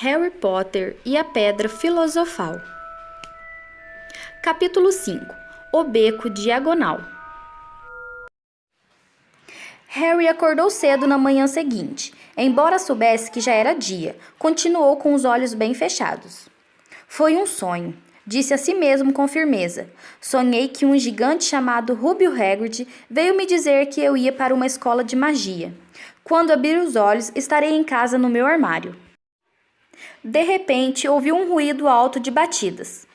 Harry Potter e a Pedra Filosofal. Capítulo 5. O Beco Diagonal. Harry acordou cedo na manhã seguinte. Embora soubesse que já era dia, continuou com os olhos bem fechados. Foi um sonho, disse a si mesmo com firmeza. Sonhei que um gigante chamado Rubio Hagrid veio me dizer que eu ia para uma escola de magia. Quando abrir os olhos, estarei em casa no meu armário. De repente, ouvi um ruído alto de batidas.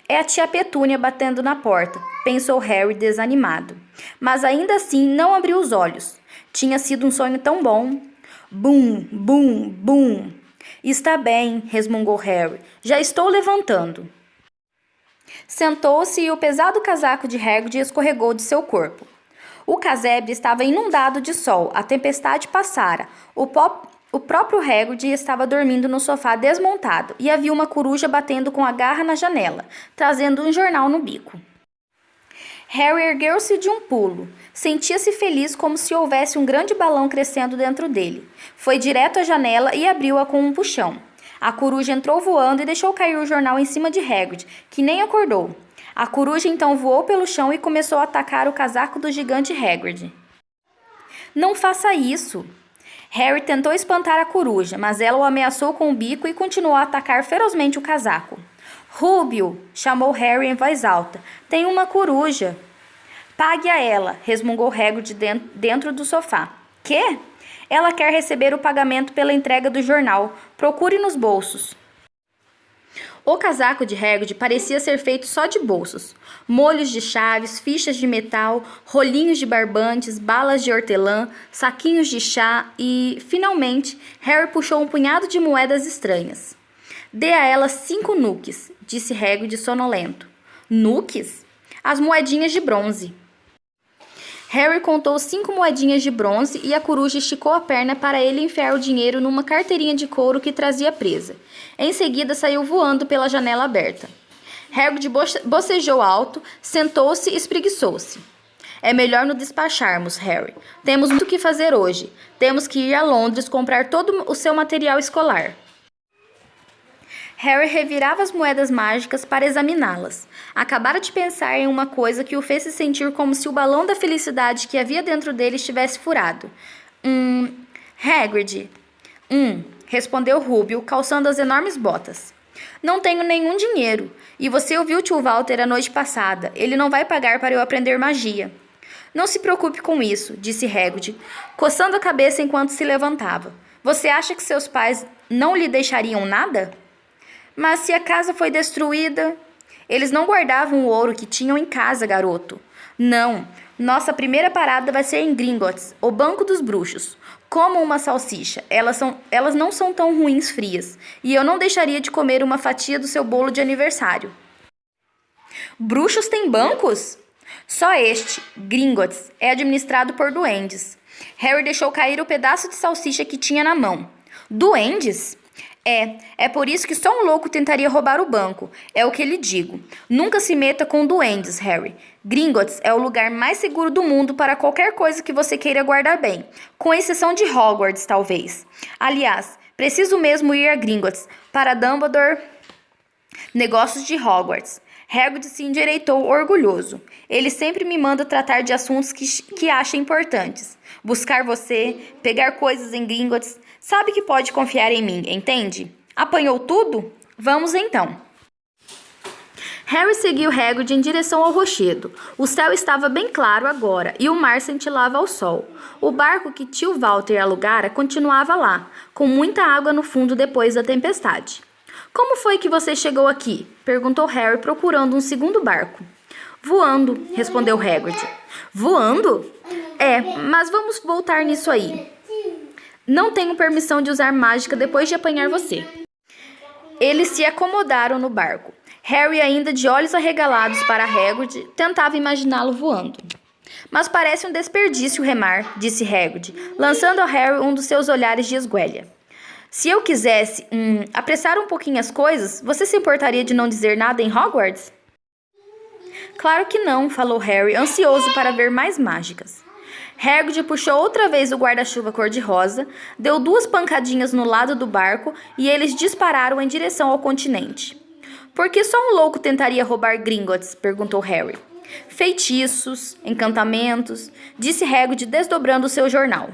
É a tia Petúnia batendo na porta, pensou Harry desanimado. Mas ainda assim não abriu os olhos. Tinha sido um sonho tão bom. Bum, bum, bum. Está bem, resmungou Harry. Já estou levantando. Sentou-se e o pesado casaco de Hagrid escorregou de seu corpo. O casebre estava inundado de sol, a tempestade passara. O próprio Hagrid estava dormindo no sofá desmontado e havia uma coruja batendo com a garra na janela, trazendo um jornal no bico. Harry ergueu-se de um pulo. Sentia-se feliz como se houvesse um grande balão crescendo dentro dele. Foi direto à janela e abriu-a com um puxão. A coruja entrou voando e deixou cair o jornal em cima de Hagrid, que nem acordou. A coruja então voou pelo chão e começou a atacar o casaco do gigante Hagrid. Não faça isso! Harry tentou espantar a coruja, mas ela o ameaçou com o bico e continuou a atacar ferozmente o casaco. Rubio! Chamou Harry em voz alta. Tem uma coruja. Pague a ela, resmungou Hagrid dentro do sofá. Quê? Ela quer receber o pagamento pela entrega do jornal. Procure nos bolsos. O casaco de Hagrid parecia ser feito só de bolsos. Molhos de chaves, fichas de metal, rolinhos de barbantes, balas de hortelã, saquinhos de chá e, finalmente, Harry puxou um punhado de moedas estranhas. Dê a elas 5 nuques, disse Hagrid sonolento. Nuques? As moedinhas de bronze. Harry contou 5 moedinhas de bronze e a coruja esticou a perna para ele enfiar o dinheiro numa carteirinha de couro que trazia presa. Em seguida, saiu voando pela janela aberta. Hagrid bocejou alto, sentou-se e espreguiçou-se. É melhor nos despacharmos, Harry. Temos muito o que fazer hoje. Temos que ir a Londres comprar todo o seu material escolar. Harry revirava as moedas mágicas para examiná-las. Acabara de pensar em uma coisa que o fez se sentir como se o balão da felicidade que havia dentro dele estivesse furado. Hagrid. Respondeu Rubio, calçando as enormes botas. Não tenho nenhum dinheiro. E você ouviu o tio Walter a noite passada. Ele não vai pagar para eu aprender magia. Não se preocupe com isso, disse Hagrid, coçando a cabeça enquanto se levantava. Você acha que seus pais não lhe deixariam nada? Mas se a casa foi destruída... Eles não guardavam o ouro que tinham em casa, garoto. Não, nossa primeira parada vai ser em Gringotts, o Banco dos Bruxos. Comam uma salsicha, elas não são tão ruins frias. E eu não deixaria de comer uma fatia do seu bolo de aniversário. Bruxos têm bancos? Só este, Gringotts, é administrado por duendes. Harry deixou cair o pedaço de salsicha que tinha na mão. Duendes? É por isso que só um louco tentaria roubar o banco. É o que lhe digo. Nunca se meta com duendes, Harry. Gringotts é o lugar mais seguro do mundo para qualquer coisa que você queira guardar bem. Com exceção de Hogwarts, talvez. Aliás, preciso mesmo ir a Gringotts para Dumbledore... Negócios de Hogwarts. Hagrid se endireitou orgulhoso. Ele sempre me manda tratar de assuntos que acha importantes. Buscar você, pegar coisas em Gringotts... Sabe que pode confiar em mim, entende? Apanhou tudo? Vamos então. Harry seguiu Hagrid em direção ao rochedo. O céu estava bem claro agora e o mar cintilava ao sol. O barco que tio Walter alugara continuava lá, com muita água no fundo depois da tempestade. Como foi que você chegou aqui? Perguntou Harry, procurando um segundo barco. Voando, respondeu Hagrid. Voando? Mas vamos voltar nisso aí. Não tenho permissão de usar mágica depois de apanhar você. Eles se acomodaram no barco. Harry, ainda de olhos arregalados para Hagrid, tentava imaginá-lo voando. Mas parece um desperdício remar, disse Hagrid, lançando a Harry um dos seus olhares de esguelha. Se eu quisesse apressar um pouquinho as coisas, você se importaria de não dizer nada em Hogwarts? Claro que não, falou Harry, ansioso para ver mais mágicas. Hagrid puxou outra vez o guarda-chuva cor-de-rosa, deu 2 pancadinhas no lado do barco e eles dispararam em direção ao continente. Por que só um louco tentaria roubar Gringotts? Perguntou Harry. Feitiços, encantamentos, disse Hagrid desdobrando seu jornal.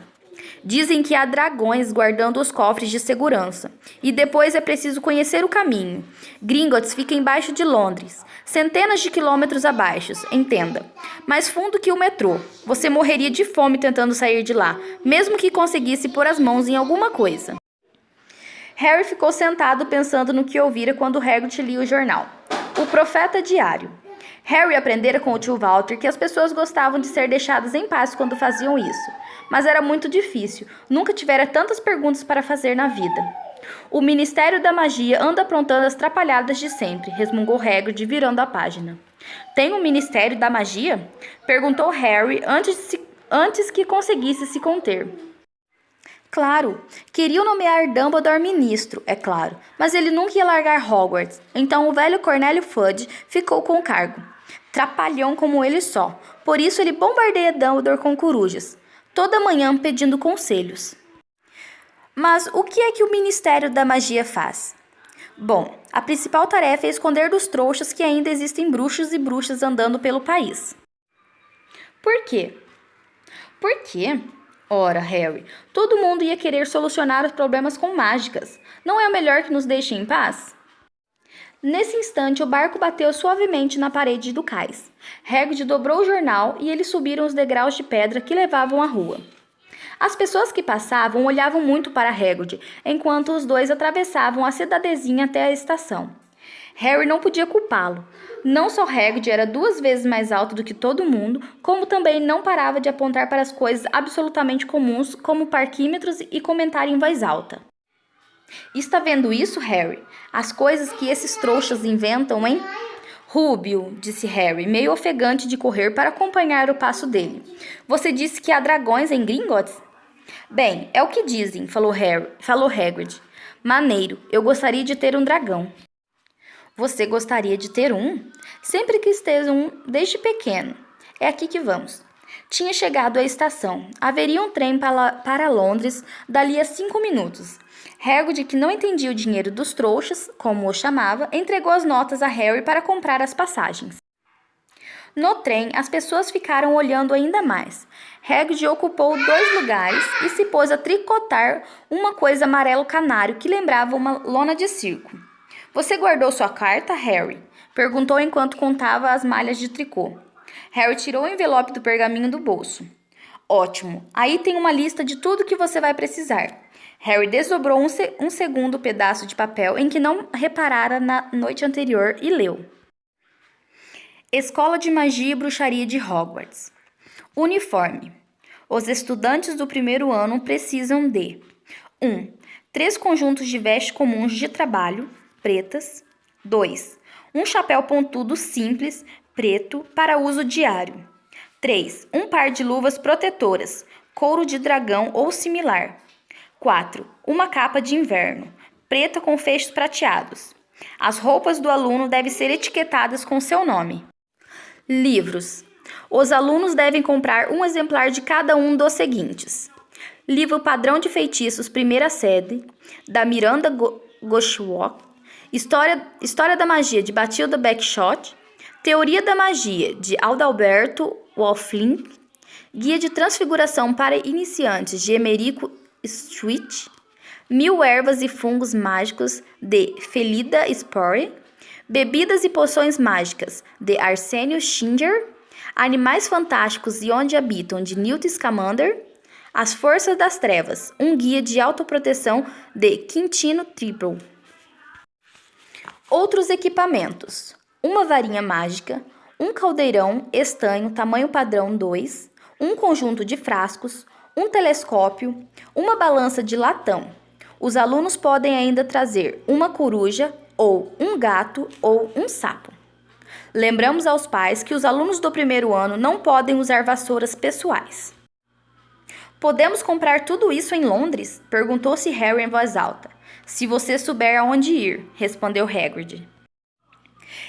Dizem que há dragões guardando os cofres de segurança. E depois é preciso conhecer o caminho. Gringotts fica embaixo de Londres, centenas de quilômetros abaixo, entenda. Mais fundo que o metrô. Você morreria de fome tentando sair de lá, mesmo que conseguisse pôr as mãos em alguma coisa. Harry ficou sentado pensando no que ouvira quando Hagrid lia o jornal. O Profeta Diário. Harry aprendera com o tio Walter que as pessoas gostavam de ser deixadas em paz quando faziam isso. Mas era muito difícil. Nunca tivera tantas perguntas para fazer na vida. O Ministério da Magia anda aprontando as trapalhadas de sempre, resmungou Hagrid, virando a página. Tem um Ministério da Magia? Perguntou Harry antes que conseguisse se conter. Claro, queriam nomear Dumbledore ministro, é claro, mas ele nunca ia largar Hogwarts, então o velho Cornélio Fudge ficou com o cargo. Trapalhão como ele só, por isso ele bombardeia Dumbledore com corujas, toda manhã pedindo conselhos. Mas o que é que o Ministério da Magia faz? Bom, a principal tarefa é esconder dos trouxas que ainda existem bruxos e bruxas andando pelo país. Por quê? Por quê? Ora, Harry, todo mundo ia querer solucionar os problemas com mágicas. Não é o melhor que nos deixem em paz? Nesse instante, o barco bateu suavemente na parede do cais. Hagrid dobrou o jornal e eles subiram os degraus de pedra que levavam à rua. As pessoas que passavam olhavam muito para Hagrid, enquanto os dois atravessavam a cidadezinha até a estação. Harry não podia culpá-lo. Não só Hagrid era 2 vezes mais alto do que todo mundo, como também não parava de apontar para as coisas absolutamente comuns, como parquímetros, e comentar em voz alta. Está vendo isso, Harry? As coisas que esses trouxas inventam, hein? Rúbio, disse Harry, meio ofegante de correr para acompanhar o passo dele. Você disse que há dragões em Gringotts? Bem, é o que dizem, falou Hagrid. Maneiro, eu gostaria de ter um dragão. Você gostaria de ter um? Sempre quis ter um desde pequeno. É aqui que vamos. Tinha chegado à estação. Haveria um trem para Londres dali a 5 minutos. Hagrid, que não entendia o dinheiro dos trouxas, como o chamava, entregou as notas a Harry para comprar as passagens. No trem, as pessoas ficaram olhando ainda mais. Hagrid ocupou 2 lugares e se pôs a tricotar uma coisa amarelo canário que lembrava uma lona de circo. Você guardou sua carta, Harry? Perguntou enquanto contava as malhas de tricô. Harry tirou o envelope do pergaminho do bolso. Ótimo, aí tem uma lista de tudo que você vai precisar. Harry desdobrou um segundo pedaço de papel em que não reparara na noite anterior e leu. Escola de Magia e Bruxaria de Hogwarts. Uniforme. Os estudantes do primeiro ano precisam de 1. 3 conjuntos de vestes comuns de trabalho, pretas. 2. Um chapéu pontudo simples, preto, para uso diário. 3. Um par de luvas protetoras, couro de dragão ou similar. 4. Uma capa de inverno, preta com fechos prateados. As roupas do aluno devem ser etiquetadas com seu nome. Livros. Os alunos devem comprar um exemplar de cada um dos seguintes. Livro Padrão de Feitiços, primeira série, da Miranda Goshawk. História da Magia, de Bathilda Bagshot. Teoria da Magia, de Adalberto Wolfling. Guia de Transfiguração para Iniciantes, de Emerico Street. 1000 Ervas e Fungos Mágicos, de Felida Spore. Bebidas e Poções Mágicas, de Arsênio Schinger. Animais Fantásticos e Onde Habitam, de Newt Scamander. As Forças das Trevas, um guia de autoproteção, de Quintino Triple. Outros equipamentos. Uma varinha mágica, um caldeirão estanho tamanho padrão 2, um conjunto de frascos, um telescópio, uma balança de latão. Os alunos podem ainda trazer uma coruja, ou um gato, ou um sapo. Lembramos aos pais que os alunos do primeiro ano não podem usar vassouras pessoais. Podemos comprar tudo isso em Londres? Perguntou-se Harry em voz alta. Se você souber aonde ir, respondeu Hagrid.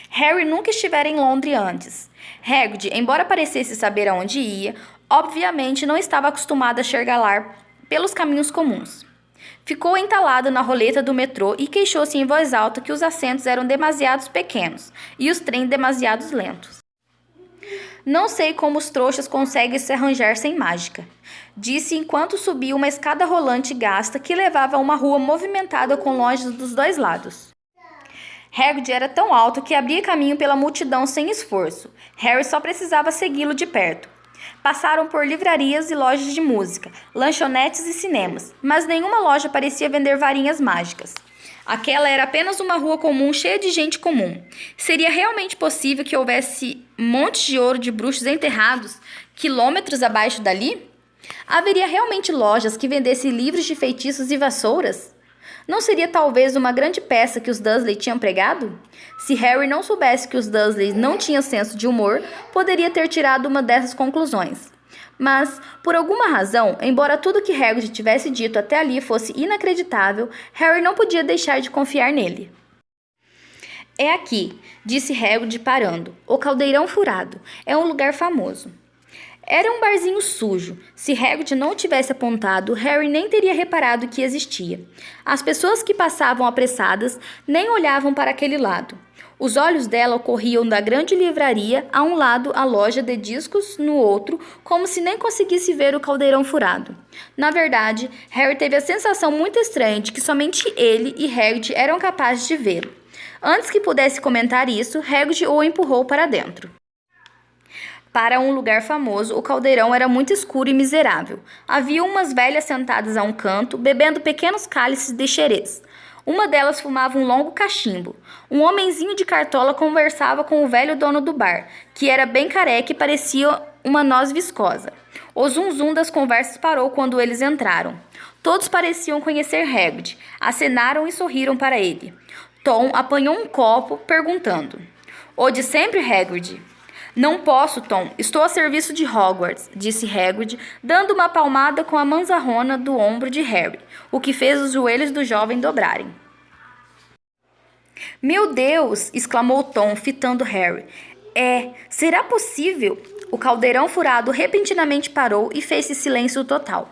Harry nunca estivera em Londres antes. Hagrid, embora parecesse saber aonde ia, Obviamente não estava acostumado a xergalar pelos caminhos comuns. Ficou entalado na roleta do metrô e queixou-se em voz alta que os assentos eram demasiado pequenos e os trens demasiado lentos. Não sei como os trouxas conseguem se arranjar sem mágica, disse enquanto subia uma escada rolante gasta que levava a uma rua movimentada com lojas dos dois lados. Hagrid era tão alto que abria caminho pela multidão sem esforço. Harry só precisava segui-lo de perto. Passaram por livrarias e lojas de música, lanchonetes e cinemas, mas nenhuma loja parecia vender varinhas mágicas. Aquela era apenas uma rua comum cheia de gente comum. Seria realmente possível que houvesse montes de ouro de bruxos enterrados quilômetros abaixo dali? Haveria realmente lojas que vendessem livros de feitiços e vassouras? Não seria talvez uma grande peça que os Dursley tinham pregado? Se Harry não soubesse que os Dursley não tinham senso de humor, poderia ter tirado uma dessas conclusões. Mas, por alguma razão, embora tudo que Hagrid tivesse dito até ali fosse inacreditável, Harry não podia deixar de confiar nele. É aqui, disse Hagrid parando. O Caldeirão Furado. É um lugar famoso. Era um barzinho sujo. Se Hagrid não o tivesse apontado, Harry nem teria reparado que existia. As pessoas que passavam apressadas nem olhavam para aquele lado. Os olhos dela corriam da grande livraria a um lado, a loja de discos no outro, como se nem conseguisse ver o caldeirão furado. Na verdade, Harry teve a sensação muito estranha de que somente ele e Hagrid eram capazes de vê-lo. Antes que pudesse comentar isso, Hagrid o empurrou para dentro. Para um lugar famoso, o caldeirão era muito escuro e miserável. Havia umas velhas sentadas a um canto, bebendo pequenos cálices de xerez. Uma delas fumava um longo cachimbo. Um homenzinho de cartola conversava com o velho dono do bar, que era bem careca e parecia uma noz viscosa. O zum-zum das conversas parou quando eles entraram. Todos pareciam conhecer Hagrid. Acenaram e sorriram para ele. Tom apanhou um copo, perguntando: "O de sempre, Hagrid?" "Não posso, Tom. Estou a serviço de Hogwarts", disse Hagrid, dando uma palmada com a manzarrona do ombro de Harry, o que fez os joelhos do jovem dobrarem. "Meu Deus!" exclamou Tom, fitando Harry. Será possível?" O caldeirão furado repentinamente parou e fez-se silêncio total.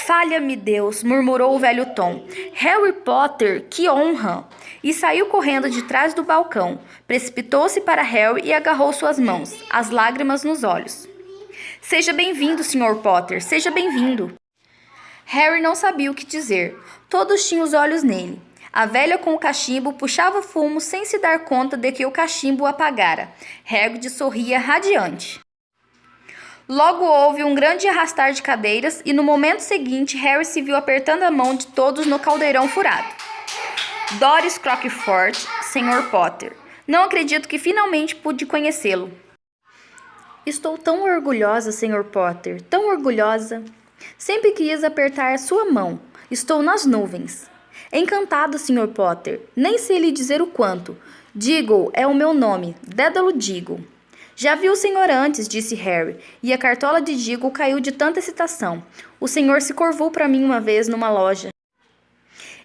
"Falha-me Deus", murmurou o velho Tom. "Harry Potter, que honra!" E saiu correndo de trás do balcão. Precipitou-se para Harry e agarrou suas mãos, as lágrimas nos olhos. "Seja bem-vindo, Sr. Potter, seja bem-vindo." Harry não sabia o que dizer. Todos tinham os olhos nele. A velha com o cachimbo puxava fumo sem se dar conta de que o cachimbo o apagara. Hagrid sorria radiante. Logo houve um grande arrastar de cadeiras e no momento seguinte Harry se viu apertando a mão de todos no caldeirão furado. "Doris Crockford, Sr. Potter. Não acredito que finalmente pude conhecê-lo." "Estou tão orgulhosa, Sr. Potter, tão orgulhosa. Sempre quis apertar sua mão. Estou nas nuvens." "Encantado, Sr. Potter. Nem sei lhe dizer o quanto. Diggle é o meu nome, Dédalo Diggle." "Já vi o senhor antes", disse Harry, e a cartola de Diggle caiu de tanta excitação. "O senhor se curvou para mim uma vez numa loja."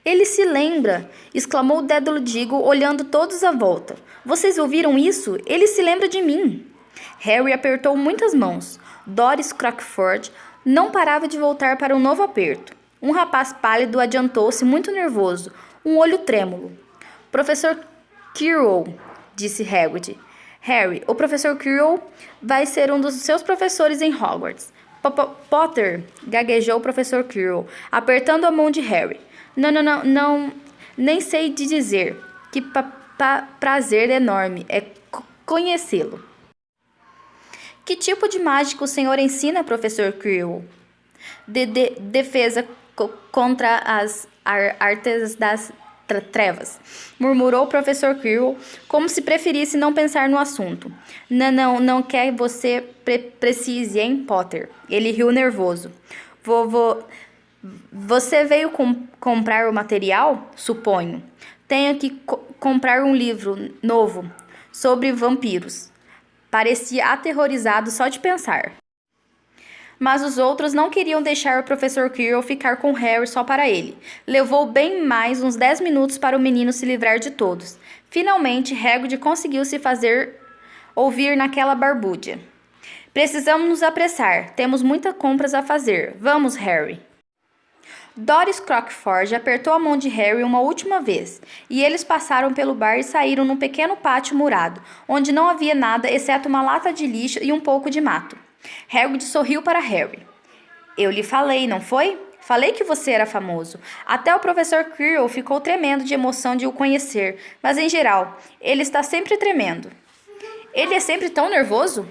"Ele se lembra!" exclamou Dédalo Diggle, olhando todos à volta. "Vocês ouviram isso? Ele se lembra de mim." Harry apertou muitas mãos. Doris Crockford não parava de voltar para um novo aperto. Um rapaz pálido adiantou-se, muito nervoso, um olho trêmulo. "Professor Quirrell", disse Hagrid. "Harry, o professor Quirrell vai ser um dos seus professores em Hogwarts." Potter", gaguejou o professor Quirrell, apertando a mão de Harry. Não, nem sei de dizer. Que prazer enorme é conhecê-lo." "Que tipo de mágica o senhor ensina, professor Quirrell?" Defesa contra as artes das trevas", murmurou o professor Quirrell, como se preferisse não pensar no assunto. Não quer você precise, hein, Potter?" Ele riu nervoso. Você veio comprar o material? Suponho. Tenho que comprar um livro novo sobre vampiros." Parecia aterrorizado só de pensar. Mas os outros não queriam deixar o professor Quirrell ficar com Harry só para ele. Levou bem mais uns 10 minutos para o menino se livrar de todos. Finalmente, Hagrid conseguiu se fazer ouvir naquela barbúdia. Precisamos nos apressar. Temos muitas compras a fazer. Vamos, Harry. Doris Crockford apertou a mão de Harry uma última vez, e eles passaram pelo bar e saíram num pequeno pátio murado, onde não havia nada exceto uma lata de lixo e um pouco de mato. Hagrid sorriu para Harry. Eu lhe falei, não foi? Falei que você era famoso. Até o professor Quirrell ficou tremendo de emoção de o conhecer, mas em geral, ele está sempre tremendo. Ele é sempre tão nervoso?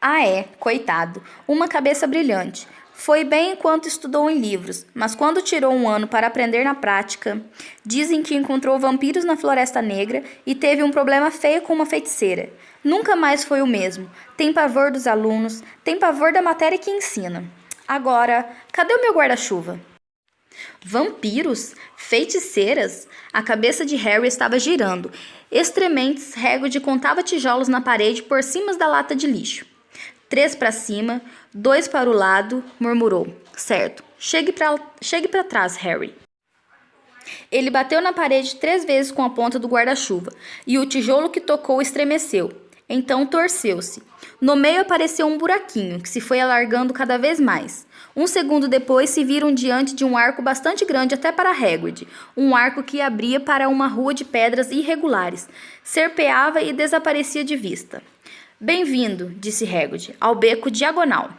Ah, é, coitado. Uma cabeça brilhante. Foi bem enquanto estudou em livros, mas quando tirou um ano para aprender na prática, dizem que encontrou vampiros na Floresta Negra e teve um problema feio com uma feiticeira. Nunca mais foi o mesmo. Tem pavor dos alunos, tem pavor da matéria que ensina. Agora, cadê o meu guarda-chuva? Vampiros? Feiticeiras? A cabeça de Harry estava girando. Extrementes, Hagrid contava tijolos na parede por cima da lata de lixo. 3 para cima, 2 para o lado, murmurou. Certo, chegue para trás, Harry. Ele bateu na parede 3 vezes com a ponta do guarda-chuva, e o tijolo que tocou estremeceu. Então torceu-se. No meio apareceu um buraquinho, que se foi alargando cada vez mais. Um segundo depois se viram diante de um arco bastante grande até para Hagrid, um arco que abria para uma rua de pedras irregulares, serpeava e desaparecia de vista. Bem-vindo, disse Hagrid, ao beco diagonal.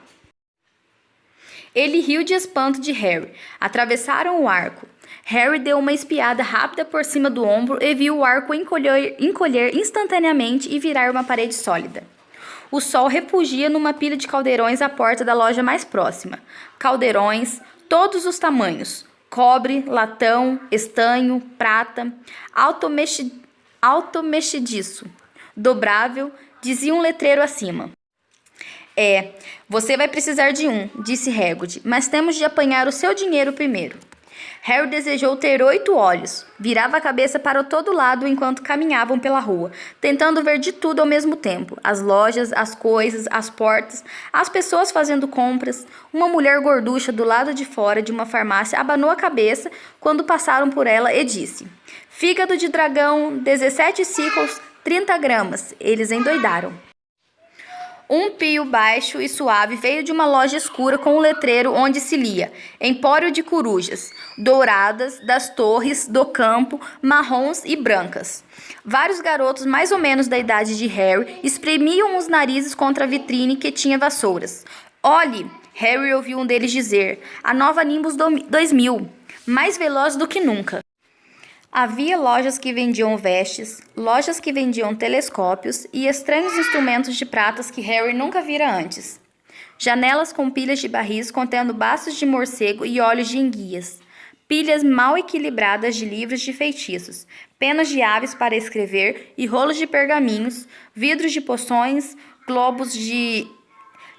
Ele riu de espanto de Harry. Atravessaram o arco. Harry deu uma espiada rápida por cima do ombro e viu o arco encolher instantaneamente e virar uma parede sólida. O sol refugia numa pilha de caldeirões à porta da loja mais próxima. Caldeirões, todos os tamanhos. Cobre, latão, estanho, prata, alto mexediço, dobrável, dizia um letreiro acima. Você vai precisar de um, disse Hagrid, mas temos de apanhar o seu dinheiro primeiro. Harry desejou ter 8 olhos. Virava a cabeça para todo lado enquanto caminhavam pela rua, tentando ver de tudo ao mesmo tempo. As lojas, as coisas, as portas, as pessoas fazendo compras. Uma mulher gorducha do lado de fora de uma farmácia abanou a cabeça quando passaram por ela e disse: Fígado de dragão, 17 ciclos, 30 gramas. Eles endoidaram. Um pio baixo e suave veio de uma loja escura com um letreiro onde se lia Empório de corujas, douradas, das torres, do campo, marrons e brancas. Vários garotos mais ou menos da idade de Harry espremiam os narizes contra a vitrine que tinha vassouras. Olhe, Harry ouviu um deles dizer, a nova Nimbus 2000, mais veloz do que nunca. Havia lojas que vendiam vestes, lojas que vendiam telescópios e estranhos instrumentos de pratas que Harry nunca vira antes. Janelas com pilhas de barris contendo baços de morcego e olhos de enguias. Pilhas mal equilibradas de livros de feitiços, penas de aves para escrever e rolos de pergaminhos, vidros de poções, globos de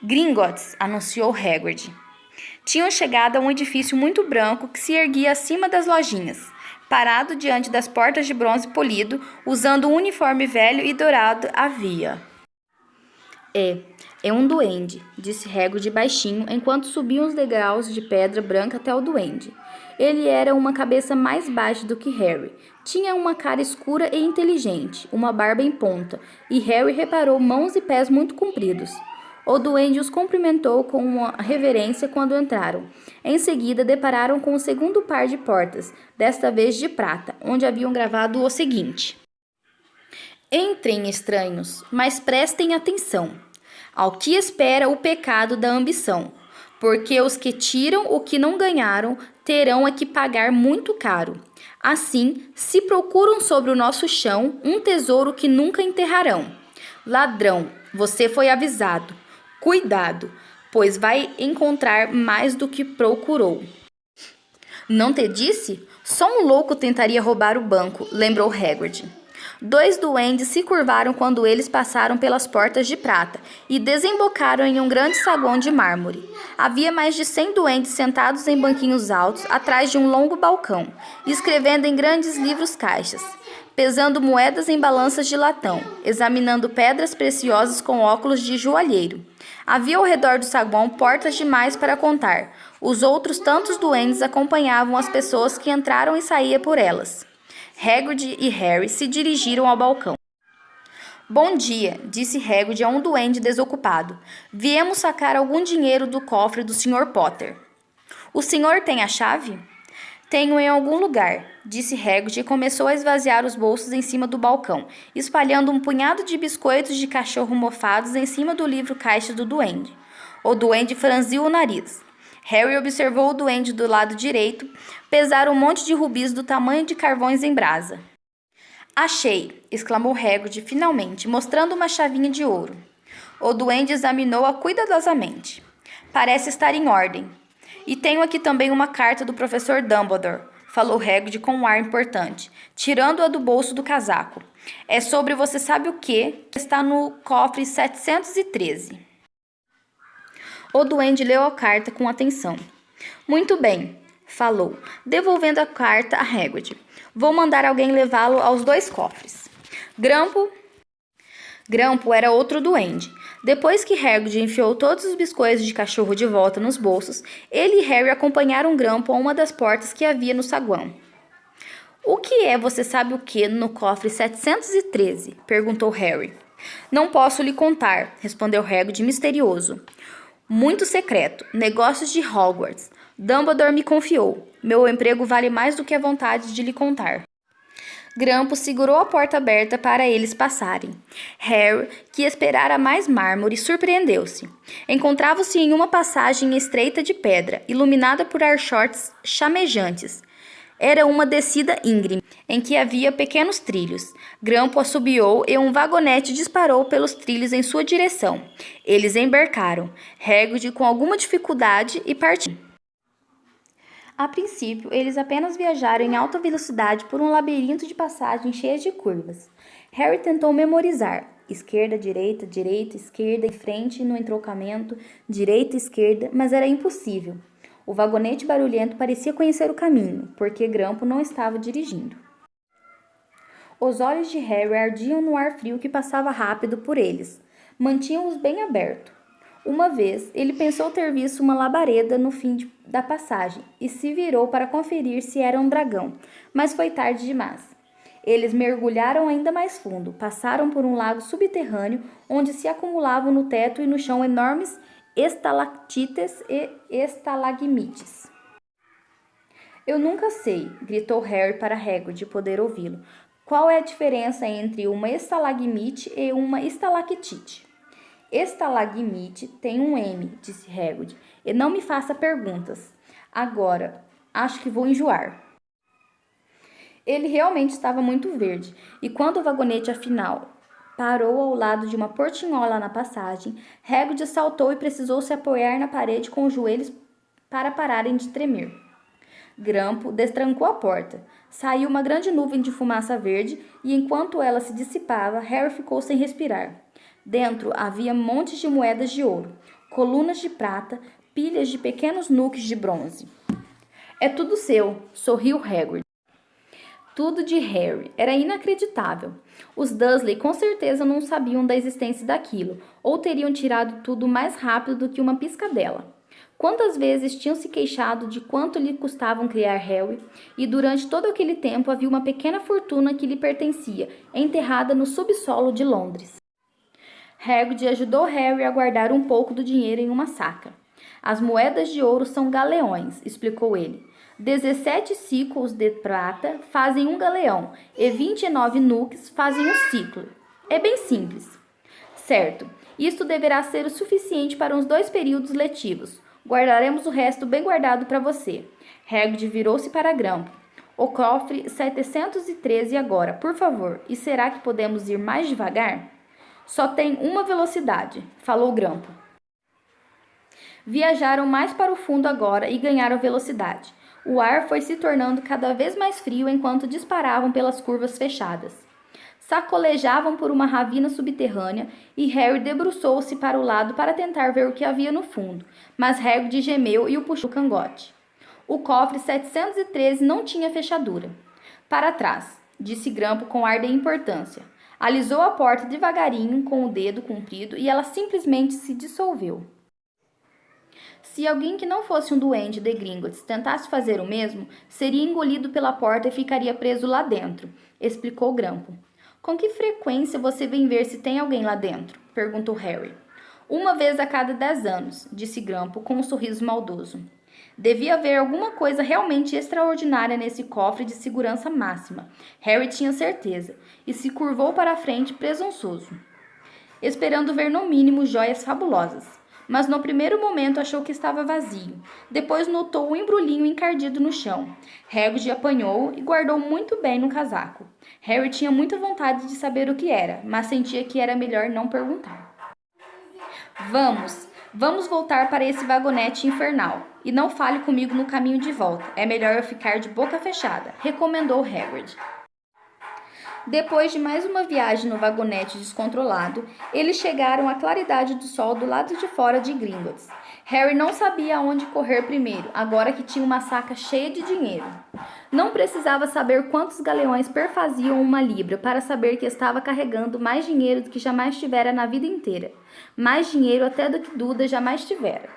Gringotts, anunciou Hagrid. Tinham chegado a um edifício muito branco que se erguia acima das lojinhas. Parado diante das portas de bronze polido, usando um uniforme velho e dourado, havia. É um duende, disse Hagrid baixinho, enquanto subiam os degraus de pedra branca até o duende. Ele era uma cabeça mais baixa do que Harry. Tinha uma cara escura e inteligente, uma barba em ponta, e Harry reparou mãos e pés muito compridos. O duende os cumprimentou com uma reverência quando entraram. Em seguida, depararam com o segundo par de portas, desta vez de prata, onde haviam gravado o seguinte: Entrem, estranhos, mas prestem atenção. Ao que espera o pecado da ambição, porque os que tiram o que não ganharam terão a que pagar muito caro. Assim, se procuram sobre o nosso chão um tesouro que nunca enterrarão. Ladrão, você foi avisado. Cuidado, pois vai encontrar mais do que procurou. Não te disse? Só um louco tentaria roubar o banco, lembrou Hagrid. 2 duendes se curvaram quando eles passaram pelas portas de prata e desembocaram em um grande saguão de mármore. Havia mais de 100 duendes sentados em banquinhos altos atrás de um longo balcão, escrevendo em grandes livros-caixas, pesando moedas em balanças de latão, examinando pedras preciosas com óculos de joalheiro. Havia ao redor do saguão portas demais para contar. Os outros tantos duendes acompanhavam as pessoas que entraram e saíam por elas. Hagrid e Harry se dirigiram ao balcão. Bom dia, disse Hagrid a um duende desocupado. Viemos sacar algum dinheiro do cofre do Sr. Potter. O senhor tem a chave? Tenho em algum lugar, disse Hagrid e começou a esvaziar os bolsos em cima do balcão, espalhando um punhado de biscoitos de cachorro mofados em cima do livro-caixa do duende. O duende franziu o nariz. Harry observou o duende do lado direito pesar um monte de rubis do tamanho de carvões em brasa. Achei! Exclamou Hagrid finalmente, mostrando uma chavinha de ouro. O duende examinou-a cuidadosamente. Parece estar em ordem. E tenho aqui também uma carta do professor Dumbledore, falou Hagrid com um ar importante, tirando-a do bolso do casaco. É sobre você sabe o que? Está no cofre 713. O duende leu a carta com atenção. Muito bem, falou, devolvendo a carta a Hagrid. Vou mandar alguém levá-lo aos 2 cofres. Grampo era outro duende. Depois que Hagrid enfiou todos os biscoitos de cachorro de volta nos bolsos, ele e Harry acompanharam Grampo a uma das portas que havia no saguão. O que é você sabe o que no cofre 713? Perguntou Harry. Não posso lhe contar, respondeu Hagrid misterioso. Muito secreto. Negócios de Hogwarts. Dumbledore me confiou. Meu emprego vale mais do que a vontade de lhe contar. Grampo segurou a porta aberta para eles passarem. Harry, que esperara mais mármore, surpreendeu-se. Encontrava-se em uma passagem estreita de pedra, iluminada por archotes chamejantes. Era uma descida íngreme, em que havia pequenos trilhos. Grampo assobiou e um vagonete disparou pelos trilhos em sua direção. Eles embarcaram, Hagrid com alguma dificuldade e partiram. A princípio, eles apenas viajaram em alta velocidade por um labirinto de passagens cheias de curvas. Harry tentou memorizar. Esquerda, direita, esquerda, em frente, no entroncamento, direita, esquerda, mas era impossível. O vagonete barulhento parecia conhecer o caminho, porque Grampo não estava dirigindo. Os olhos de Harry ardiam no ar frio que passava rápido por eles. Mantinham-os bem abertos. Uma vez, ele pensou ter visto uma labareda no fim da passagem e se virou para conferir se era um dragão, mas foi tarde demais. Eles mergulharam ainda mais fundo, passaram por um lago subterrâneo onde se acumulavam no teto e no chão enormes estalactites e estalagmites. Eu nunca sei, gritou Harry para Hagrid poder ouvi-lo. Qual é a diferença entre uma estalagmite e uma estalactite? Estalagmite tem um M, disse Hagrid, e não me faça perguntas. Agora, acho que vou enjoar. Ele realmente estava muito verde, e quando o vagonete afinal parou ao lado de uma portinhola na passagem, Hagrid saltou e precisou se apoiar na parede com os joelhos para pararem de tremer. Grampo destrancou a porta. Saiu uma grande nuvem de fumaça verde e, enquanto ela se dissipava, Harry ficou sem respirar. Dentro havia montes de moedas de ouro, colunas de prata, pilhas de pequenos nukes de bronze. É tudo seu, sorriu Hagrid. Tudo de Harry. Era inacreditável. Os Dursley com certeza não sabiam da existência daquilo, ou teriam tirado tudo mais rápido do que uma piscadela. Quantas vezes tinham se queixado de quanto lhe custavam criar Harry, e durante todo aquele tempo havia uma pequena fortuna que lhe pertencia, enterrada no subsolo de Londres. Hagrid ajudou Harry a guardar um pouco do dinheiro em uma saca. As moedas de ouro são galeões, explicou ele. 17 ciclos de prata fazem um galeão e 29 nukes fazem um ciclo. É bem simples. Certo, isto deverá ser o suficiente para uns 2 períodos letivos. Guardaremos o resto bem guardado para você. Hagrid virou-se para Grampo. O cofre 713 agora, por favor. E será que podemos ir mais devagar? Só tem uma velocidade, falou Grampo. Viajaram mais para o fundo agora e ganharam velocidade. O ar foi se tornando cada vez mais frio enquanto disparavam pelas curvas fechadas. Sacolejavam por uma ravina subterrânea e Harry debruçou-se para o lado para tentar ver o que havia no fundo, mas Hagrid gemeu e o puxou o cangote. O cofre 713 não tinha fechadura. Para trás, disse Grampo com ar de importância. Alisou a porta devagarinho com o dedo comprido e ela simplesmente se dissolveu. Se alguém que não fosse um duende de Gringotts tentasse fazer o mesmo, seria engolido pela porta e ficaria preso lá dentro, explicou Grampo. Com que frequência você vem ver se tem alguém lá dentro? Perguntou Harry. Uma vez a cada 10 anos, disse Grampo com um sorriso maldoso. Devia haver alguma coisa realmente extraordinária nesse cofre de segurança máxima. Harry tinha certeza, e se curvou para a frente presunçoso, esperando ver no mínimo joias fabulosas. Mas no primeiro momento achou que estava vazio. Depois notou um embrulhinho encardido no chão. Hagrid apanhou e guardou muito bem no casaco. Harry tinha muita vontade de saber o que era, mas sentia que era melhor não perguntar. Vamos voltar para esse vagonete infernal. E não fale comigo no caminho de volta. É melhor eu ficar de boca fechada, recomendou Hagrid. Depois de mais uma viagem no vagonete descontrolado, eles chegaram à claridade do sol do lado de fora de Gringotts. Harry não sabia aonde correr primeiro, agora que tinha uma saca cheia de dinheiro. Não precisava saber quantos galeões perfaziam uma libra para saber que estava carregando mais dinheiro do que jamais tivera na vida inteira. Mais dinheiro até do que Duda jamais tivera.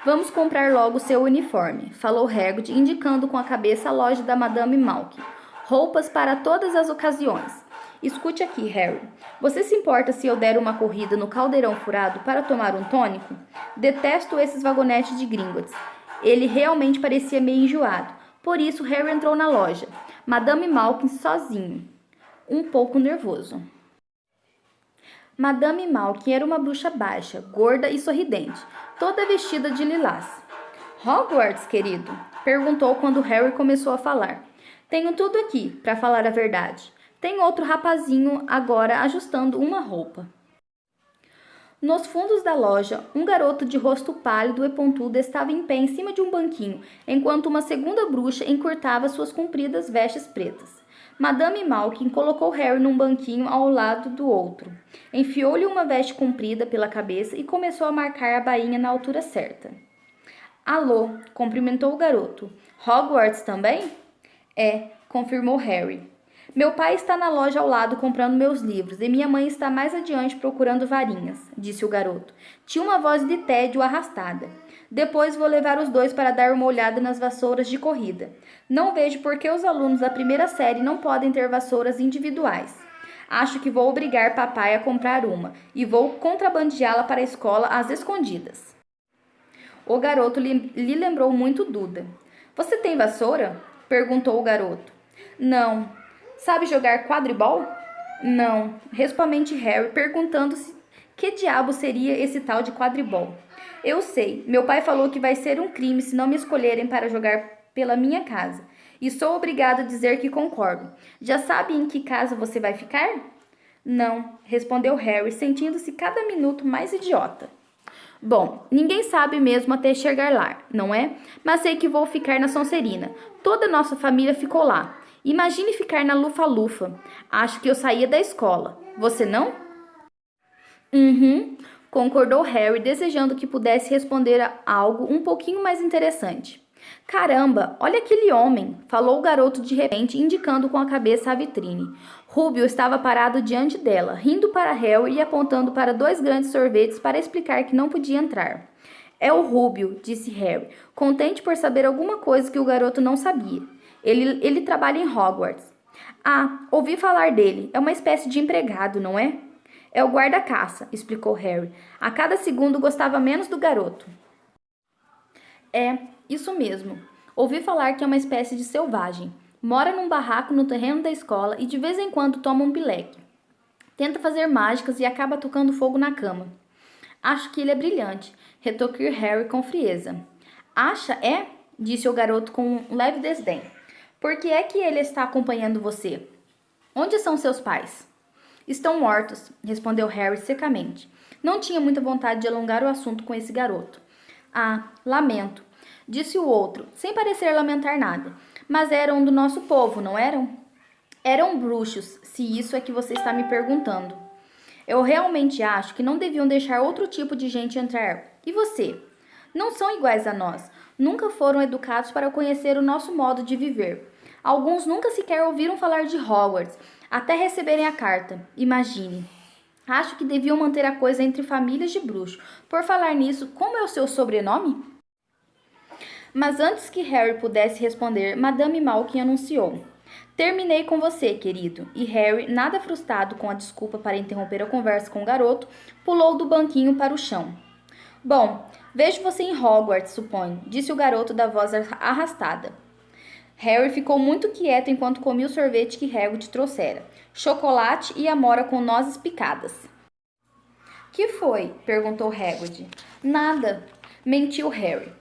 Vamos comprar logo seu uniforme, falou Hagrid, indicando com a cabeça a loja da Madame Malkin. Roupas para todas as ocasiões. Escute aqui, Harry. Você se importa se eu der uma corrida no caldeirão furado para tomar um tônico? Detesto esses vagonetes de Gringotts. Ele realmente parecia meio enjoado. Por isso, Harry entrou na loja. Madame Malkin sozinho. Um pouco nervoso. Madame Malkin era uma bruxa baixa, gorda e sorridente, toda vestida de lilás. Hogwarts, querido? Perguntou quando Harry começou a falar. Tenho tudo aqui, para falar a verdade. Tem outro rapazinho agora ajustando uma roupa. Nos fundos da loja, um garoto de rosto pálido e pontudo estava em pé em cima de um banquinho, enquanto uma segunda bruxa encurtava suas compridas vestes pretas. Madame Malkin colocou Harry num banquinho ao lado do outro. Enfiou-lhe uma veste comprida pela cabeça e começou a marcar a bainha na altura certa. Alô, cumprimentou o garoto. Hogwarts também? É, confirmou Harry. Meu pai está na loja ao lado comprando meus livros e minha mãe está mais adiante procurando varinhas, disse o garoto. Tinha uma voz de tédio arrastada. Depois vou levar os dois para dar uma olhada nas vassouras de corrida. Não vejo por que os alunos da primeira série não podem ter vassouras individuais. Acho que vou obrigar papai a comprar uma e vou contrabandeá-la para a escola às escondidas. O garoto lhe lembrou muito Duda. Você tem vassoura? Perguntou o garoto. Não. Sabe jogar quadribol? Não. Respondeu Harry, perguntando-se que diabo seria esse tal de quadribol. Eu sei. Meu pai falou que vai ser um crime se não me escolherem para jogar pela minha casa. E sou obrigado a dizer que concordo. Já sabe em que casa você vai ficar? Não, respondeu Harry, sentindo-se cada minuto mais idiota. Bom, ninguém sabe mesmo até chegar lá, não é? Mas sei que vou ficar na Sonserina. Toda a nossa família ficou lá. Imagine ficar na Lufa-Lufa. Acho que eu saía da escola. Você não? Concordou Harry, desejando que pudesse responder a algo um pouquinho mais interessante. Caramba, olha aquele homem, falou o garoto de repente, indicando com a cabeça a vitrine. Rúbio estava parado diante dela, rindo para Harry e apontando para 2 grandes sorvetes para explicar que não podia entrar. É o Rúbio, disse Harry, contente por saber alguma coisa que o garoto não sabia. Ele trabalha em Hogwarts. Ah, ouvi falar dele. É uma espécie de empregado, não é? É o guarda-caça, explicou Harry. A cada segundo gostava menos do garoto. É, isso mesmo. Ouvi falar que é uma espécie de selvagem. Mora num barraco no terreno da escola e de vez em quando toma um pileque. Tenta fazer mágicas e acaba tocando fogo na cama. Acho que ele é brilhante, retrucou Harry com frieza. Acha, é? Disse o garoto com um leve desdém. Por que é que ele está acompanhando você? Onde são seus pais? Estão mortos, respondeu Harry secamente. Não tinha muita vontade de alongar o assunto com esse garoto. Ah, lamento, disse o outro, sem parecer lamentar nada. Mas eram do nosso povo, não eram? Eram bruxos, se isso é que você está me perguntando. Eu realmente acho que não deviam deixar outro tipo de gente entrar. E você? Não são iguais a nós. Nunca foram educados para conhecer o nosso modo de viver. Alguns nunca sequer ouviram falar de Hogwarts, até receberem a carta. Imagine. Acho que deviam manter a coisa entre famílias de bruxo. Por falar nisso, como é o seu sobrenome? Mas antes que Harry pudesse responder, Madame Malkin anunciou. Terminei com você, querido. E Harry, nada frustrado com a desculpa para interromper a conversa com o garoto, pulou do banquinho para o chão. Bom, vejo você em Hogwarts, suponho, disse o garoto da voz arrastada. Harry ficou muito quieto enquanto comia o sorvete que Hagrid trouxera, chocolate e amora com nozes picadas. Que foi? Perguntou Hagrid. Nada, mentiu Harry.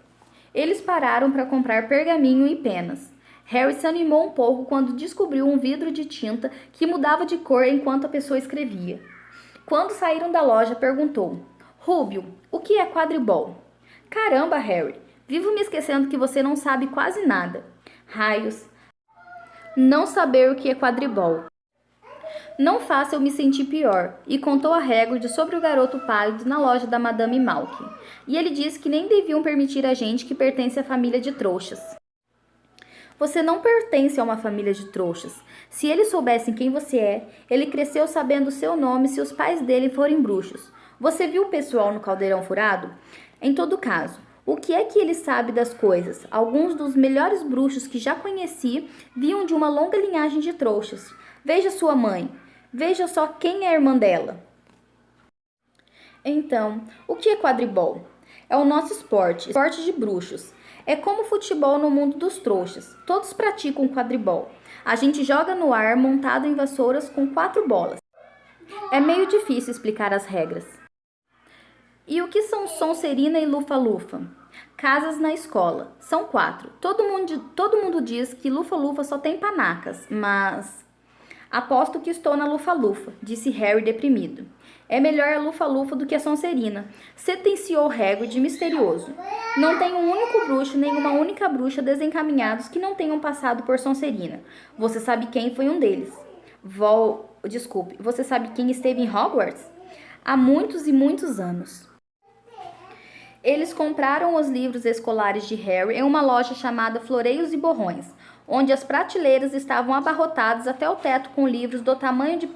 Eles pararam para comprar pergaminho e penas. Harry se animou um pouco quando descobriu um vidro de tinta que mudava de cor enquanto a pessoa escrevia. Quando saíram da loja, perguntou: Rúbio, o que é quadribol? Caramba, Harry, vivo me esquecendo que você não sabe quase nada. Raios, não saber o que é quadribol. Não faça eu me sentir pior, e contou a Hagrid sobre o garoto pálido na loja da Madame Malkin. E ele disse que nem deviam permitir a gente que pertence à família de trouxas. Você não pertence a uma família de trouxas. Se eles soubessem quem você é, ele cresceu sabendo o seu nome se os pais dele forem bruxos. Você viu o pessoal no Caldeirão Furado? Em todo caso, o que é que ele sabe das coisas? Alguns dos melhores bruxos que já conheci vinham de uma longa linhagem de trouxas. Veja sua mãe. Veja só quem é a irmã dela. Então, o que é quadribol? É o nosso esporte de bruxos. É como futebol no mundo dos trouxas. Todos praticam quadribol. A gente joga no ar montado em vassouras com 4 bolas. É meio difícil explicar as regras. E o que são Sonserina e Lufa-Lufa? Casas na escola. São 4. Todo mundo diz que Lufa-Lufa só tem panacas, mas... Aposto que estou na Lufa-Lufa, disse Harry deprimido. É melhor a Lufa-Lufa do que a Sonserina, sentenciou Hagrid misterioso. Não tem um único bruxo nem uma única bruxa desencaminhados que não tenham passado por Sonserina. Você sabe quem foi um deles? Você sabe quem esteve em Hogwarts? Há muitos e muitos anos. Eles compraram os livros escolares de Harry em uma loja chamada Floreios e Borrões, onde as prateleiras estavam abarrotadas até o teto com livros do tamanho de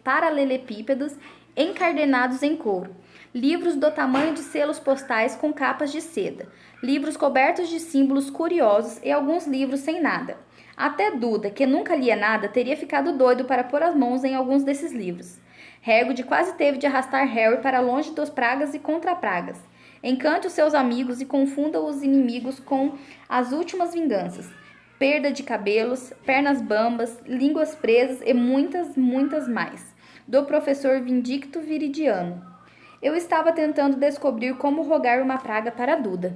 paralelepípedos encardenados em couro, livros do tamanho de selos postais com capas de seda, livros cobertos de símbolos curiosos e alguns livros sem nada. Até Duda, que nunca lia nada, teria ficado doido para pôr as mãos em alguns desses livros. Hagrid quase teve de arrastar Harry para longe dos pragas e contra-pragas. Encante os seus amigos e confunda os inimigos com as últimas vinganças. Perda de cabelos, pernas bambas, línguas presas e muitas, muitas mais. Do professor Vindicto Viridiano. Eu estava tentando descobrir como rogar uma praga para Duda.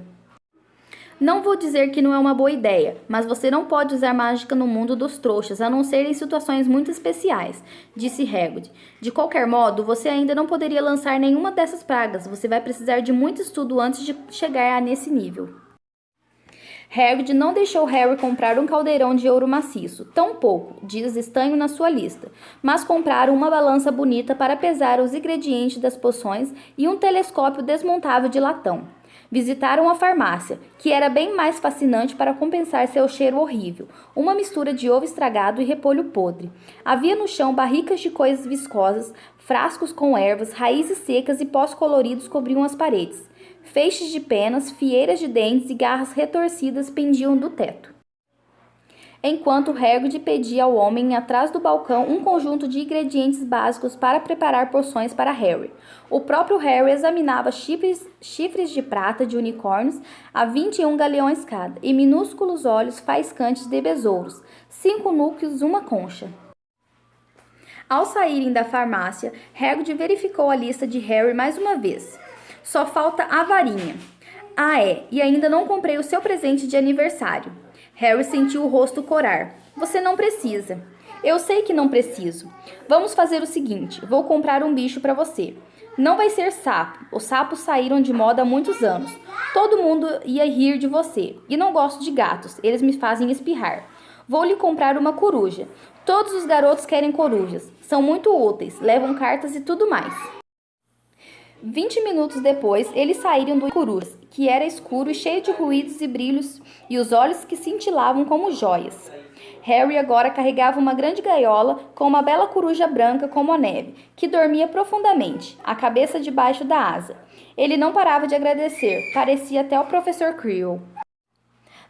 Não vou dizer que não é uma boa ideia, mas você não pode usar mágica no mundo dos trouxas, a não ser em situações muito especiais, disse Hagrid. De qualquer modo, você ainda não poderia lançar nenhuma dessas pragas. Você vai precisar de muito estudo antes de chegar nesse nível. Hagrid não deixou Harry comprar um caldeirão de ouro maciço, tão pouco, diz estanho na sua lista, mas compraram uma balança bonita para pesar os ingredientes das poções e um telescópio desmontável de latão. Visitaram a farmácia, que era bem mais fascinante para compensar seu cheiro horrível, uma mistura de ovo estragado e repolho podre. Havia no chão barricas de coisas viscosas, frascos com ervas, raízes secas e pós coloridos cobriam as paredes. Feixes de penas, fieiras de dentes e garras retorcidas pendiam do teto. Enquanto Hagrid pedia ao homem atrás do balcão um conjunto de ingredientes básicos para preparar poções para Harry. O próprio Harry examinava chifres de prata de unicórnios a 21 galeões cada e minúsculos olhos faiscantes de besouros, 5 núcleos, uma concha. Ao saírem da farmácia, Hagrid verificou a lista de Harry mais uma vez. Só falta a varinha. Ah, e ainda não comprei o seu presente de aniversário. Harry sentiu o rosto corar. Você não precisa. Eu sei que não preciso. Vamos fazer o seguinte, vou comprar um bicho para você. Não vai ser sapo. Os sapos saíram de moda há muitos anos. Todo mundo ia rir de você. E não gosto de gatos, eles me fazem espirrar. Vou lhe comprar uma coruja. Todos os garotos querem corujas. São muito úteis, levam cartas e tudo mais. 20 minutos depois, eles saíram do corujas, que era escuro e cheio de ruídos e brilhos, e os olhos que cintilavam como joias. Harry agora carregava uma grande gaiola com uma bela coruja branca como a neve, que dormia profundamente, a cabeça debaixo da asa. Ele não parava de agradecer, parecia até o professor Quirrell.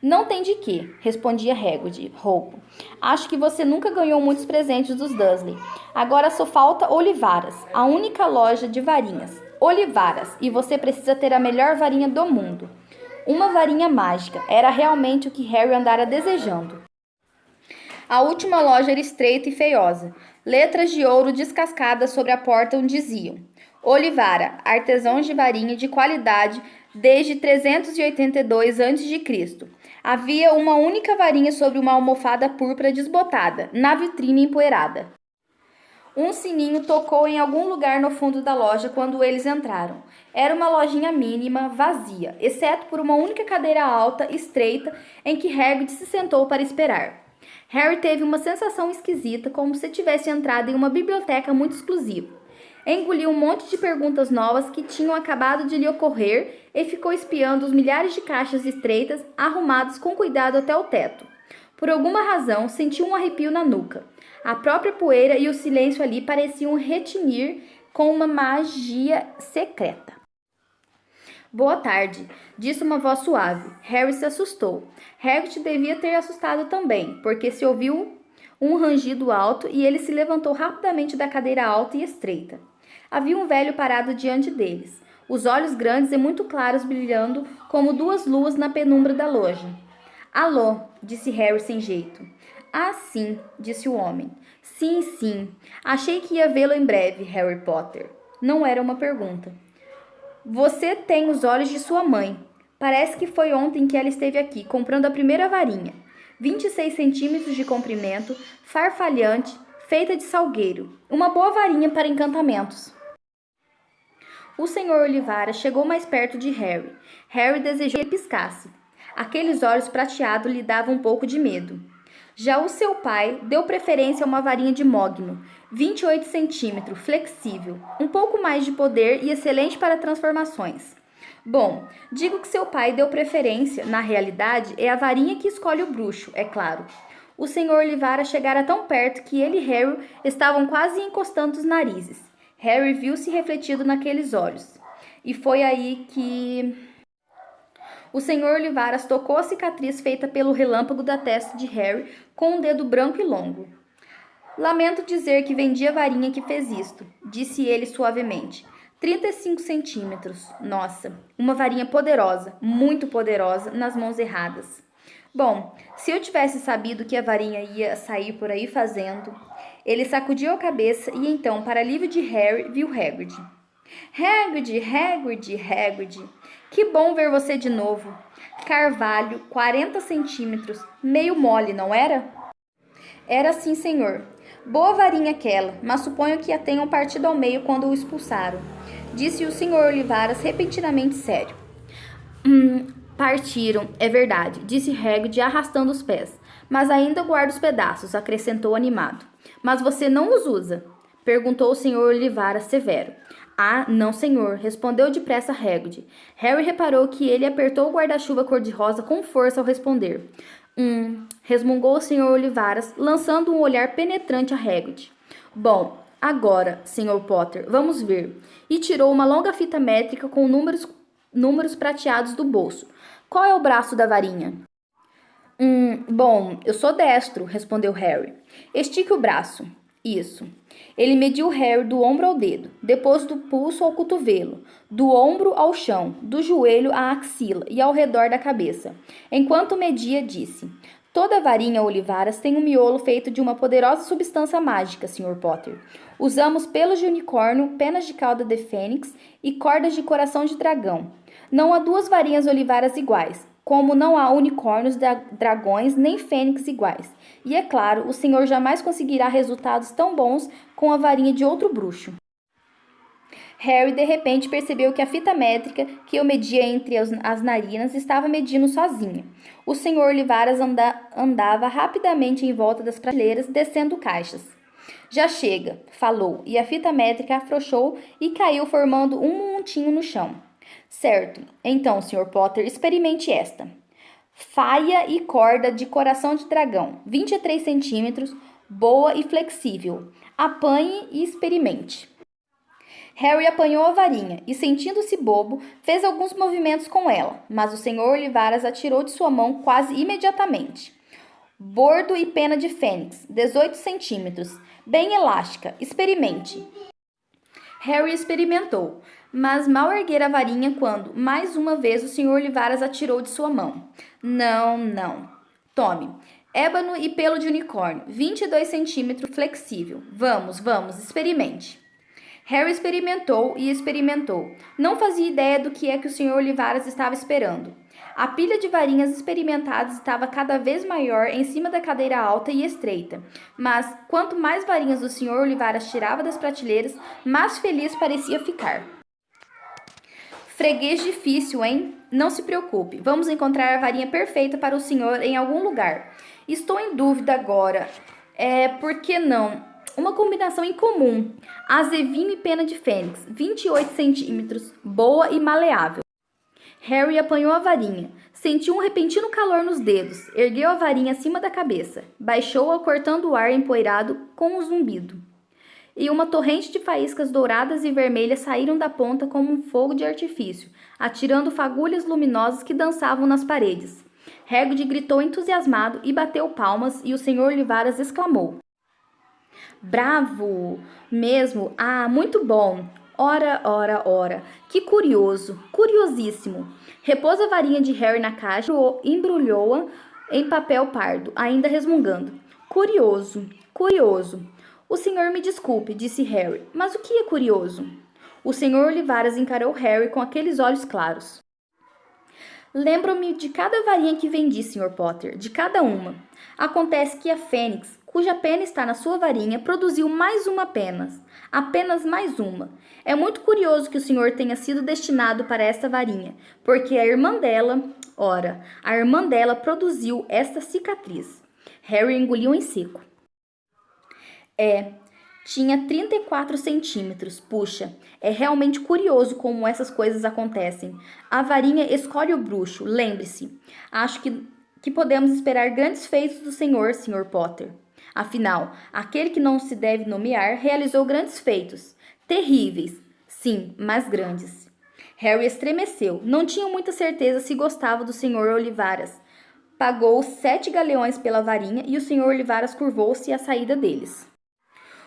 Não tem de quê, respondia Hagrid, rouco. Acho que você nunca ganhou muitos presentes dos Dursley. Agora só falta Olivaras, a única loja de varinhas. Olivaras, e você precisa ter a melhor varinha do mundo. Uma varinha mágica era realmente o que Harry andara desejando. A última loja era estreita e feiosa. Letras de ouro descascadas sobre a porta diziam: Olivara, artesãos de varinha de qualidade desde 382 a.C. Havia uma única varinha sobre uma almofada púrpura desbotada, na vitrine empoeirada. Um sininho tocou em algum lugar no fundo da loja quando eles entraram. Era uma lojinha mínima, vazia, exceto por uma única cadeira alta, estreita, em que Hagrid se sentou para esperar. Harry teve uma sensação esquisita, como se tivesse entrado em uma biblioteca muito exclusiva. Engoliu um monte de perguntas novas que tinham acabado de lhe ocorrer e ficou espiando os milhares de caixas estreitas, arrumadas com cuidado até o teto. Por alguma razão, sentiu um arrepio na nuca. A própria poeira e o silêncio ali pareciam retinir com uma magia secreta. Boa tarde, disse uma voz suave. Harry se assustou. Hagrid devia ter assustado também, porque se ouviu um rangido alto e ele se levantou rapidamente da cadeira alta e estreita. Havia um velho parado diante deles, os olhos grandes e muito claros brilhando como duas luas na penumbra da loja. Alô, disse Harry sem jeito. Ah, sim, disse o homem. Sim, sim. Achei que ia vê-lo em breve, Harry Potter. Não era uma pergunta. Você tem os olhos de sua mãe. Parece que foi ontem que ela esteve aqui, comprando a primeira varinha. 26 centímetros de comprimento, farfalhante, feita de salgueiro. Uma boa varinha para encantamentos. O Sr. Olivara chegou mais perto de Harry. Harry desejou que ele piscasse. Aqueles olhos prateados lhe davam um pouco de medo. Já o seu pai deu preferência a uma varinha de mogno, 28 centímetros, flexível, um pouco mais de poder e excelente para transformações. Bom, digo que seu pai deu preferência, na realidade, é a varinha que escolhe o bruxo, é claro. O Sr. Olivara chegara tão perto que ele e Harry estavam quase encostando os narizes. Harry viu-se refletido naqueles olhos. E foi aí que o Sr. Olivaras tocou a cicatriz feita pelo relâmpago da testa de Harry com um dedo branco e longo. Lamento dizer que vendi a varinha que fez isto, disse ele suavemente. 35 centímetros. Nossa, uma varinha poderosa, muito poderosa, nas mãos erradas. Bom, se eu tivesse sabido que a varinha ia sair por aí fazendo... Ele sacudiu a cabeça e então, para alívio de Harry, viu Hagrid. Hagrid, Hagrid, Hagrid, que bom ver você de novo. Carvalho, 40 centímetros, meio mole, não era? Era sim, senhor. Boa varinha aquela, mas suponho que a tenham partido ao meio quando o expulsaram, disse o Sr. Olivaras repentinamente sério. Partiram, é verdade, disse Hagrid arrastando os pés. Mas ainda guardo os pedaços, acrescentou animado. Mas você não os usa? Perguntou o Sr. Olivaras severo. Ah, não, senhor, respondeu depressa Hagrid. Harry reparou que ele apertou o guarda-chuva cor-de-rosa com força ao responder. Resmungou o Sr. Olivaras, lançando um olhar penetrante a Hagrid. Bom, agora, Sr. Potter, vamos ver. E tirou uma longa fita métrica com números prateados do bolso. Qual é o braço da varinha? Bom, eu sou destro, respondeu Harry. Estique o braço. Isso. Ele mediu Harry do ombro ao dedo, depois do pulso ao cotovelo, do ombro ao chão, do joelho à axila e ao redor da cabeça. Enquanto media, disse: Toda varinha Olivaras tem um miolo feito de uma poderosa substância mágica, Sr. Potter. Usamos pelos de unicórnio, penas de cauda de fênix e cordas de coração de dragão. Não há duas varinhas Olivaras iguais, como não há unicórnios, dragões nem fênix iguais. E é claro, o senhor jamais conseguirá resultados tão bons com a varinha de outro bruxo. Harry, de repente, percebeu que a fita métrica que eu media entre as narinas estava medindo sozinha. O senhor Olivaras andava rapidamente em volta das prateleiras, descendo caixas. Já chega, falou, e a fita métrica afrouxou e caiu formando um montinho no chão. Certo, então, Sr. Potter, experimente esta. Faia e corda de coração de dragão, 23 centímetros, boa e flexível. Apanhe e experimente. Harry apanhou a varinha e, sentindo-se bobo, fez alguns movimentos com ela, mas o Sr. Olivaras a tirou de sua mão quase imediatamente. Bordo e pena de fênix, 18 centímetros, bem elástica, experimente. Harry experimentou, mas mal erguera a varinha quando, mais uma vez, o Sr. Olivaras a tirou de sua mão. Não, não. Tome. Ébano e pelo de unicórnio, 22 centímetros, flexível. Vamos, experimente. Harry experimentou e experimentou. Não fazia ideia do que é que o Sr. Olivaras estava esperando. A pilha de varinhas experimentadas estava cada vez maior em cima da cadeira alta e estreita. Mas, quanto mais varinhas o Sr. Olivaras tirava das prateleiras, mais feliz parecia ficar. Freguês difícil, hein? Não se preocupe, vamos encontrar a varinha perfeita para o senhor em algum lugar. Estou em dúvida agora. Por que não? Uma combinação incomum. Azevinho e pena de fênix, 28 centímetros, boa e maleável. Harry apanhou a varinha. Sentiu um repentino calor nos dedos. Ergueu a varinha acima da cabeça. Baixou-a cortando o ar empoeirado com um zumbido. E uma torrente de faíscas douradas e vermelhas saíram da ponta como um fogo de artifício, atirando fagulhas luminosas que dançavam nas paredes. Hagrid gritou entusiasmado e bateu palmas, e o Sr. Olivaras exclamou: Bravo! Mesmo! Ah, muito bom! Ora, ora, ora! Que curioso! Curiosíssimo! Repôs a varinha de Harry na caixa e embrulhou-a em papel pardo, ainda resmungando. Curioso! Curioso! O senhor me desculpe, disse Harry, mas o que é curioso? O Sr. Olivaras encarou Harry com aqueles olhos claros. Lembro-me de cada varinha que vendi, Sr. Potter, de cada uma. Acontece que a fênix, cuja pena está na sua varinha, produziu mais uma apenas mais uma. É muito curioso que o senhor tenha sido destinado para esta varinha, porque a irmã dela produziu esta cicatriz. Harry engoliu em seco. Tinha 34 centímetros. Puxa, é realmente curioso como essas coisas acontecem. A varinha escolhe o bruxo, lembre-se. Acho que podemos esperar grandes feitos do senhor, Sr. Potter. Afinal, aquele que não se deve nomear realizou grandes feitos. Terríveis, sim, mas grandes. Harry estremeceu. Não tinha muita certeza se gostava do Sr. Olivaras. Pagou 7 galeões pela varinha e o Sr. Olivaras curvou-se à saída deles.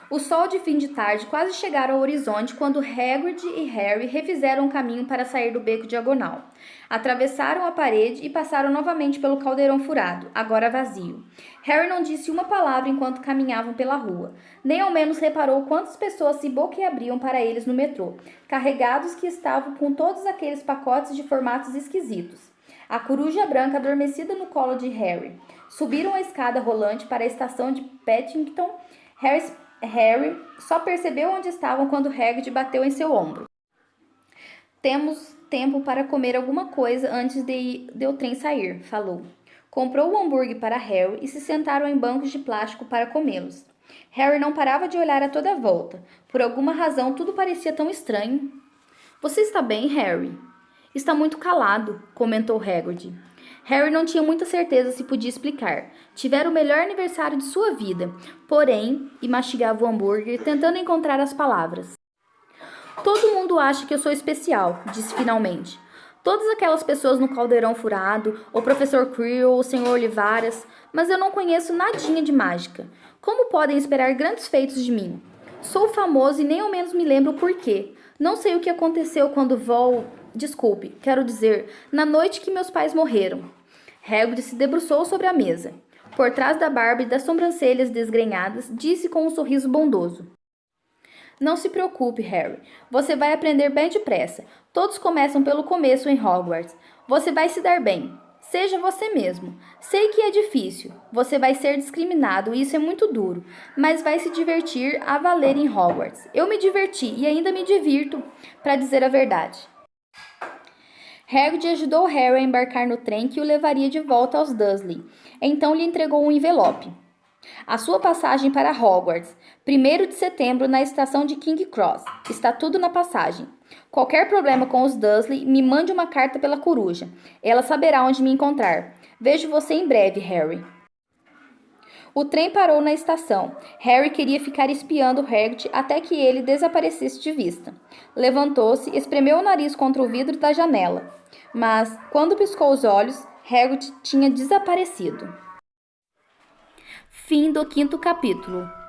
O sol de fim de tarde quase chegara ao horizonte quando Hagrid e Harry refizeram o caminho para sair do beco diagonal. Atravessaram a parede e passaram novamente pelo caldeirão furado, agora vazio. Harry não disse uma palavra enquanto caminhavam pela rua. Nem ao menos reparou quantas pessoas se boquiabriam para eles no metrô, carregados que estavam com todos aqueles pacotes de formatos esquisitos. A coruja branca adormecida no colo de Harry. Subiram a escada rolante para a estação de Paddington. Harry só percebeu onde estavam quando Hagrid bateu em seu ombro. Temos tempo para comer alguma coisa antes de o trem sair, falou. Comprou o hambúrguer para Harry e se sentaram em bancos de plástico para comê-los. Harry não parava de olhar a toda volta. Por alguma razão, tudo parecia tão estranho. Você está bem, Harry? Está muito calado, comentou Hagrid. Harry não tinha muita certeza se podia explicar. Tivera o melhor aniversário de sua vida, porém, e mastigava o hambúrguer, tentando encontrar as palavras. Todo mundo acha que eu sou especial, disse finalmente. Todas aquelas pessoas no caldeirão furado, o professor Quirrell, o Sr. Olivaras, mas eu não conheço nadinha de mágica. Como podem esperar grandes feitos de mim? Sou famoso e nem ao menos me lembro o porquê. Não sei o que aconteceu quando Desculpe, quero dizer, na noite que meus pais morreram. Hagrid se debruçou sobre a mesa. Por trás da barba e das sobrancelhas desgrenhadas, disse com um sorriso bondoso. Não se preocupe, Harry. Você vai aprender bem depressa. Todos começam pelo começo em Hogwarts. Você vai se dar bem. Seja você mesmo. Sei que é difícil. Você vai ser discriminado e isso é muito duro. Mas vai se divertir a valer em Hogwarts. Eu me diverti e ainda me divirto, para dizer a verdade. Hagrid ajudou Harry a embarcar no trem que o levaria de volta aos Dursley. Então lhe entregou um envelope. A sua passagem para Hogwarts, 1º de setembro na estação de King Cross. Está tudo na passagem. Qualquer problema com os Dursley, me mande uma carta pela coruja. Ela saberá onde me encontrar. Vejo você em breve, Harry. O trem parou na estação. Harry queria ficar espiando Hagrid até que ele desaparecesse de vista. Levantou-se, espremeu o nariz contra o vidro da janela. Mas, quando piscou os olhos, Hagrid tinha desaparecido. Fim do 5º capítulo.